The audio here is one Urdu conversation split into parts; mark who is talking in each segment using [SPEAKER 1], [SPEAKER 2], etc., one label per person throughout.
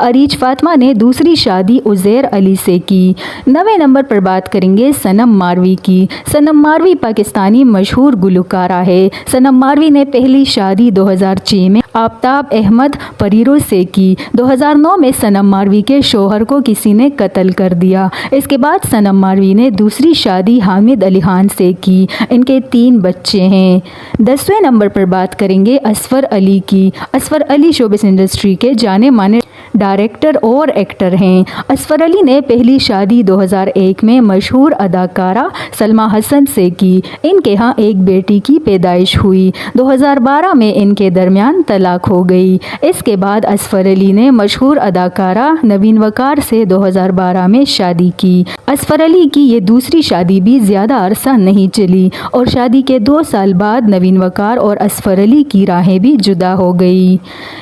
[SPEAKER 1] عریج فاطمہ نے دوسری شادی عزیر علی سے کی۔ 9ویں نمبر پر بات کریں گے صنم ماروی کی۔ صنم ماروی پاکستانی مشہور گلوکارہ ہے۔ صنم ماروی نے پہلی شادی 2006 میں آفتاب احمد پریرو سے کی۔ 2009 میں صنم ماروی کے شوہر کو کسی نے قتل کر دیا۔ اس کے بعد صنم ماروی نے دوسری شادی حامد علی خان سے کی۔ ان کے 3 بچے ہیں۔ 10ویں نمبر پر بات کریں گے اصفر علی کی۔ اصفر علی شوبز انڈسٹری کے جانے مانے ڈائریکٹر اور ایکٹر ہیں۔ اصفر علی نے پہلی شادی 2001 میں مشہور اداکارہ سلمی حسن سے کی۔ ان کے ہاں ایک بیٹی کی پیدائش ہوئی۔ 2012 میں ان کے درمیان طلاق ہو گئی۔ اس کے بعد اصفر علی نے مشہور اداکارہ نوین وقار سے 2012 میں شادی کی۔ اصفر علی کی یہ دوسری شادی بھی زیادہ عرصہ نہیں چلی اور شادی کے 2 سال بعد نوین وقار اور اصفر علی کی راہیں بھی جدا ہو گئی۔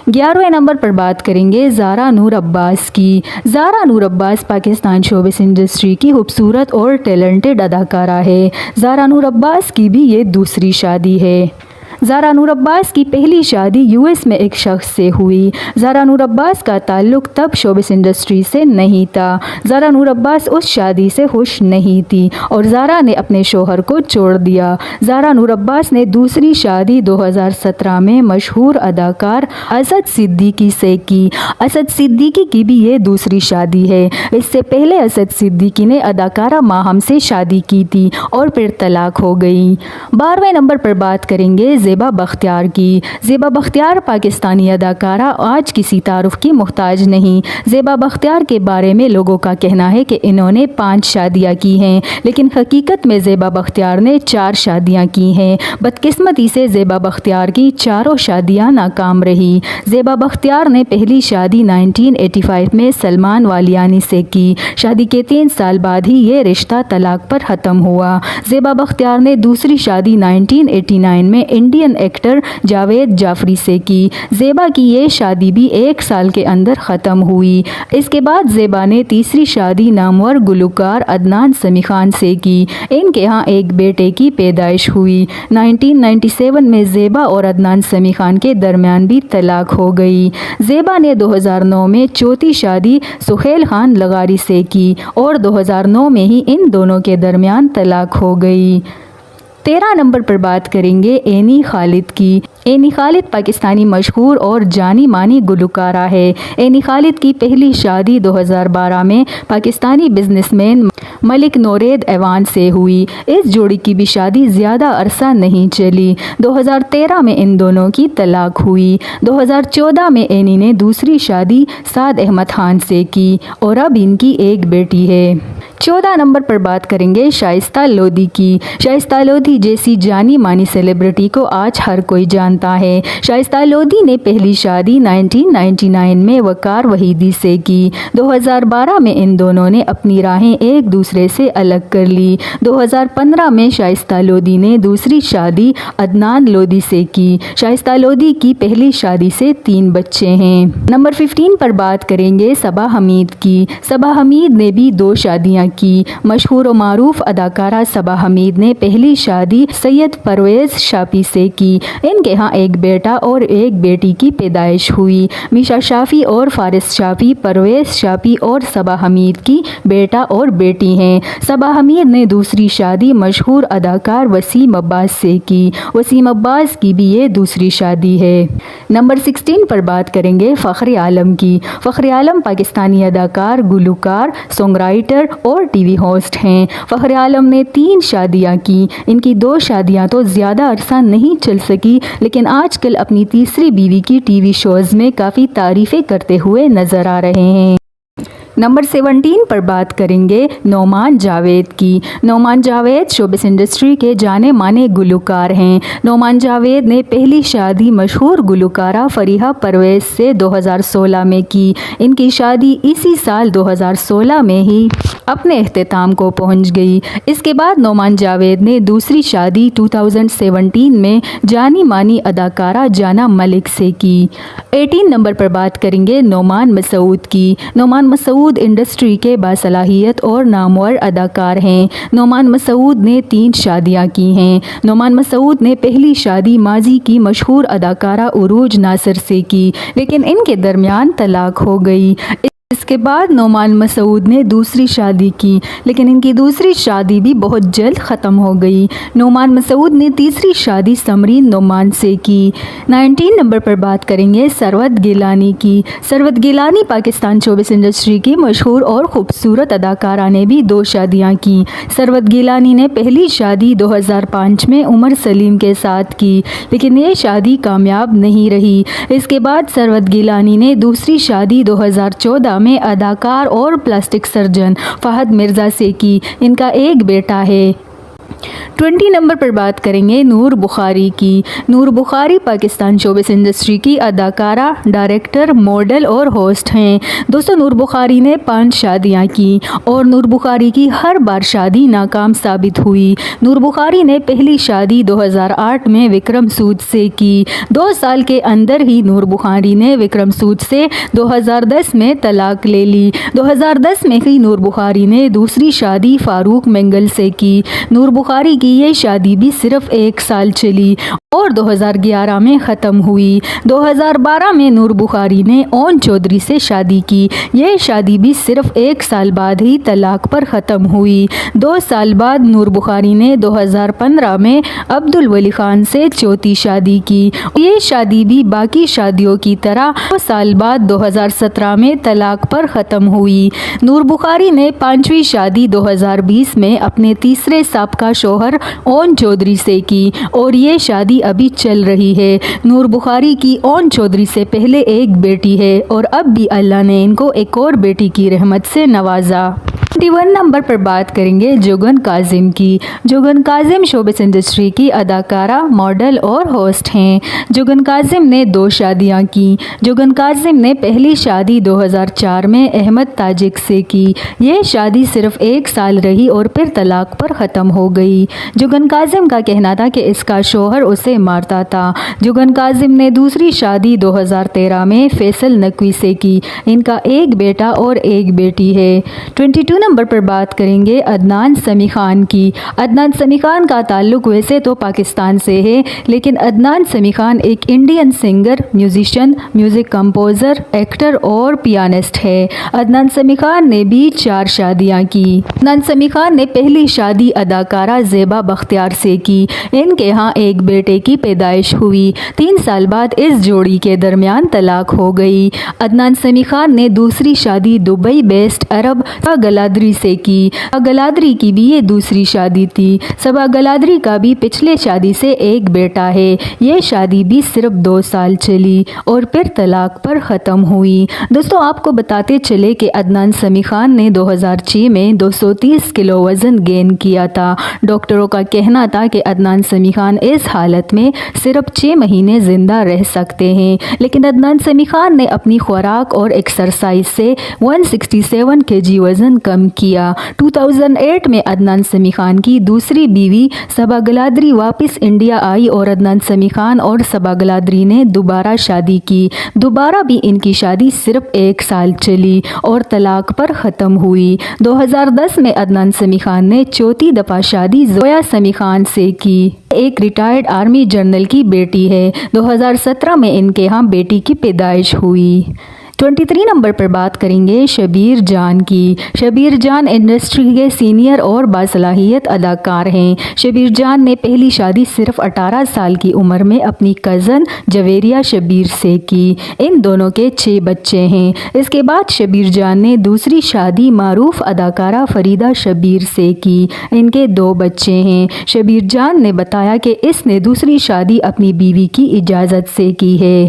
[SPEAKER 1] 11ویں نمبر پر بات کریں گے زارا نور عباس کی۔ زارا نور عباس پاکستان شوبز انڈسٹری کی خوبصورت اور ٹیلنٹڈ اداکارہ ہے۔ زارا نور عباس کی بھی یہ دوسری شادی ہے۔ زارا نور عباس کی پہلی شادی US میں ایک شخص سے ہوئی۔ زارا نور عباس کا تعلق تب شوبز انڈسٹری سے نہیں تھا۔ زارا نور عباس اس شادی سے خوش نہیں تھی اور زارا نے اپنے شوہر کو چھوڑ دیا۔ زارا نور عباس نے دوسری شادی 2017 میں مشہور اداکار اسد صدیقی سے کی۔ اسد صدیقی کی بھی یہ دوسری شادی ہے۔ اس سے پہلے اسد صدیقی نے اداکارہ ماہم سے شادی کی تھی اور پھر طلاق ہو گئی۔ 12ویں نمبر پر بات کریں گے زیبا بختیار کی۔ زیبا بختیار پاکستانی اداکارہ آج کسی تعارف کی محتاج نہیں۔ زیبا بختیار کے بارے میں لوگوں کا کہنا ہے کہ انہوں نے 5 شادیاں کی ہیں، لیکن حقیقت میں زیبا بختیار نے 4 شادیاں کی ہیں۔ بدقسمتی سے زیبا بختیار کی چاروں شادیاں ناکام رہی۔ زیبا بختیار نے پہلی شادی 1985 میں سلمان والیانی سے کی۔ شادی کے 3 سال بعد ہی یہ رشتہ طلاق پر ختم ہوا۔ زیبا بختیار نے دوسری شادی 1989 میں انڈین ایکٹر جاوید جعفری سے کی۔ زیبا کی یہ شادی بھی 1 سال کے اندر ختم ہوئی۔ اس کے بعد زیبا نے تیسری شادی نامور گلوکار عدنان سمیع خان سے کی۔ ان کے ہاں ایک بیٹے کی پیدائش ہوئی۔ 1997 میں زیبا اور عدنان سمیع خان کے درمیان بھی طلاق ہو گئی۔ زیبا نے 2009 میں چوتھی شادی سہیل خان لغاری سے کی اور 2009 میں ہی ان دونوں کے درمیان طلاق ہو گئی۔ 13 نمبر پر بات کریں گے اینی خالد کی۔ اینی خالد پاکستانی مشہور اور جانی مانی گلوکارہ ہے۔ اینی خالد کی پہلی شادی 2012 میں پاکستانی بزنس مین ملک نورید ایوان سے ہوئی۔ اس جوڑی کی بھی شادی زیادہ عرصہ نہیں چلی۔ 2013 میں ان دونوں کی طلاق ہوئی۔ 2014 میں اینی نے دوسری شادی سعد احمد خان سے کی اور اب ان کی ایک بیٹی ہے۔ 14 نمبر پر بات کریں گے شائستہ لودھی کی۔ شائستہ لودھی جیسی جانی مانی سیلیبریٹی کو آج ہر کوئی جانتا ہے۔ شائستہ لودھی نے پہلی شادی 1999 میں وقار وحیدی سے کی۔ 2012 میں ان دونوں نے اپنی راہیں ایک دوسرے سے الگ کر لی۔ 2015 میں شائستہ لودھی نے دوسری شادی عدنان لودھی سے کی۔ شائستہ لودھی کی پہلی شادی سے 3 بچے ہیں۔ نمبر 15 پر بات کریں گے صبا حمید کی۔ صبا حمید نے بھی 2 شادیاں کی۔ مشہور و معروف اداکارہ صبا حمید نے پہلی شادی سید پرویز شافی سے کی۔ ان کے ہاں ایک بیٹا اور ایک بیٹی کی پیدائش ہوئی۔ میشا شافی اور فارس شافی پرویز شافی اور صبا حمید کی بیٹا اور بیٹی ہیں۔ صبا حمید نے دوسری شادی مشہور اداکار وسیم عباس سے کی۔ وسیم عباس کی بھی یہ دوسری شادی ہے۔ نمبر 16 پر بات کریں گے فخر عالم کی۔ فخر عالم پاکستانی اداکار، گلوکار، سانگ رائٹر اور ٹی وی ہوسٹ ہیں۔ فخر عالم نے 3 شادیاں کی۔ ان کی 2 شادیاں تو زیادہ عرصہ نہیں چل سکی، لیکن آج کل اپنی تیسری بیوی کی ٹی وی شوز میں کافی تعریفیں کرتے ہوئے نظر آ رہے ہیں۔ نمبر 17 پر بات کریں گے نعمان جاوید کی۔ نعمان جاوید شوبز انڈسٹری کے جانے مانے گلوکار ہیں۔ نعمان جاوید نے پہلی شادی مشہور گلوکارہ فریحہ پرویز سے 2016 میں کی۔ ان کی شادی اسی سال 2016 میں ہی اپنے اختتام کو پہنچ گئی۔ اس کے بعد نعمان جاوید نے دوسری شادی 2017 میں جانی مانی اداکارہ جانا ملک سے کی۔ 18 نمبر پر بات کریں گے نعمان مسعود کی۔ نعمان مسعود انڈسٹری کے باصلاحیت اور نامور اداکار ہیں۔ نعمان مسعود نے 3 شادیاں کی ہیں۔ نعمان مسعود نے پہلی شادی ماضی کی مشہور اداکارہ عروج ناصر سے کی، لیکن ان کے درمیان طلاق ہو گئی۔ اس کے بعد نعمان مسعود نے دوسری شادی کی، لیکن ان کی دوسری شادی بھی بہت جلد ختم ہو گئی۔ نعمان مسعود نے تیسری شادی سمرین نعمان سے کی۔ 19 نمبر پر بات کریں گے ثروت گیلانی کی۔ ثروت گیلانی پاکستان شوبز انڈسٹری کی مشہور اور خوبصورت اداکارہ نے بھی 2 شادیاں کی۔ ثروت گیلانی نے پہلی شادی 2005 میں عمر سلیم کے ساتھ کی، لیکن یہ شادی کامیاب نہیں رہی۔ اس کے بعد ثروت گیلانی نے دوسری شادی 2014 میں اداکار اور پلاسٹک سرجن فہد مرزا سے کی۔ ان کا ایک بیٹا ہے۔ 20 نمبر پر بات کریں گے نور بخاری کی۔ نور بخاری پاکستان شوبز انڈسٹری کی اداکارہ، ڈائریکٹر، ماڈل اور ہوسٹ ہیں۔ دوستو نور بخاری نے 5 شادیاں کی اور نور بخاری کی ہر بار شادی ناکام ثابت ہوئی۔ نور بخاری نے پہلی شادی 2008 میں وکرم سود سے کی۔ 2 سال کے اندر ہی نور بخاری نے وکرم سود سے 2010 میں طلاق لے لی۔ 2010 میں ہی نور بخاری نے دوسری شادی فاروق منگل سے کی۔ نور بخاری کی یہ شادی بھی صرف 1 سال چلی اور 2011 میں ختم ہوئی۔ 2012 میں نور بخاری نے اون چودھری سے شادی کی۔ یہ شادی بھی صرف 1 سال بعد ہی طلاق پر ختم ہوئی۔ 2 سال بعد نور بخاری نے 2015 میں عبدالولی خان سے 4تھی شادی کی۔ یہ شادی بھی باقی شادیوں کی طرح 2 سال بعد 2017 میں طلاق پر ختم ہوئی۔ نور بخاری نے 5ویں شادی 2020 میں اپنے تیسرے سابقہ شوہر اون چودھری سے کی اور یہ شادی ابھی چل رہی ہے۔ نور بخاری کی اون چودھری سے پہلے ایک بیٹی ہے اور اب بھی اللہ نے ان کو ایک اور بیٹی کی رحمت سے نوازا۔ 21 نمبر پر بات کریں گے جگن کاظم کی۔ جگن کاظم شوبز انڈسٹری کی اداکارہ، ماڈل اور ہوسٹ ہیں۔ جگن کاظم نے 2 شادیاں کی۔ جگن کاظم نے پہلی شادی 2004 میں احمد تاجک سے کی۔ یہ شادی صرف 1 سال رہی اور پھر طلاق پر ختم ہو گئی۔ جگن کاظم کا کہنا تھا کہ اس کا شوہر اسے مارتا تھا۔ جگن کاظم نے دوسری شادی 2013 میں فیصل نقوی سے کی۔ ان کا ایک بیٹا اور ایک بیٹی ہے۔ 22 نمبر پر بات کریں گے عدنان سمیع خان کی۔ عدنان سمیع خان کا تعلق ویسے تو پاکستان سے ہے، لیکن عدنان سمیع خان ایک Indian singer, musician, music composer, actor اور پیانسٹ ہے۔ عدنان سمیع خان نے بھی 4 شادیاں کی۔ عدنان سمیع خان نے پہلی شادی اداکارہ زیبا بختیار سے کی۔ ان کے ہاں ایک بیٹے کی پیدائش ہوئی۔ 3 سال بعد اس جوڑی کے درمیان طلاق ہو گئی۔ عدنان سمیع خان نے دوسری شادی دبئی بیسڈ عرب صبا گلادری سے کی۔ صبا گلادری کی بھی یہ دوسری شادی تھی۔ صبا گلادری کا بھی پچھلے شادی سے ایک بیٹا ہے۔ یہ شادی بھی صرف 2 سال چلی اور پھر طلاق پر ختم ہوئی۔ دوستو آپ کو بتاتے چلے کہ عدنان سمیع خان نے 2006 میں 230 کلو وزن گین کیا تھا۔ ڈاکٹروں کا کہنا تھا کہ عدنان سمیع خان اس حالت میں صرف 6 مہینے زندہ رہ سکتے ہیں، لیکن عدنان سمیع خان نے اپنی خوراک اور ایکسرسائز سے 167 kg وزن کم کیا۔ 2008 میں عدنان سمیع خان کی دوسری بیوی صبا گلادری واپس انڈیا آئی اور عدنان سمیع خان اور صبا گلادری نے دوبارہ شادی کی۔ دوبارہ بھی ان کی شادی صرف 1 سال چلی اور طلاق پر ختم ہوئی۔ 2010 میں عدنان سمیع خان نے 4تھی دفعہ شادی زویا سمیع خان سے کی۔ ایک ریٹائرڈ آرمی جنرل کی بیٹی ہے۔ 2017 میں ان کے ہاں بیٹی کی پیدائش ہوئی۔ 23 نمبر پر بات کریں گے شبیر جان کی۔ شبیر جان انڈسٹری کے سینئر اور باصلاحیت اداکار ہیں۔ شبیر جان نے پہلی شادی صرف 18 سال کی عمر میں اپنی کزن جویریہ شبیر سے کی۔ ان دونوں کے 6 بچے ہیں۔ اس کے بعد شبیر جان نے دوسری شادی معروف اداکارہ فریدہ شبیر سے کی۔ ان کے 2 بچے ہیں۔ شبیر جان نے بتایا کہ اس نے دوسری شادی اپنی بیوی کی اجازت سے کی ہے۔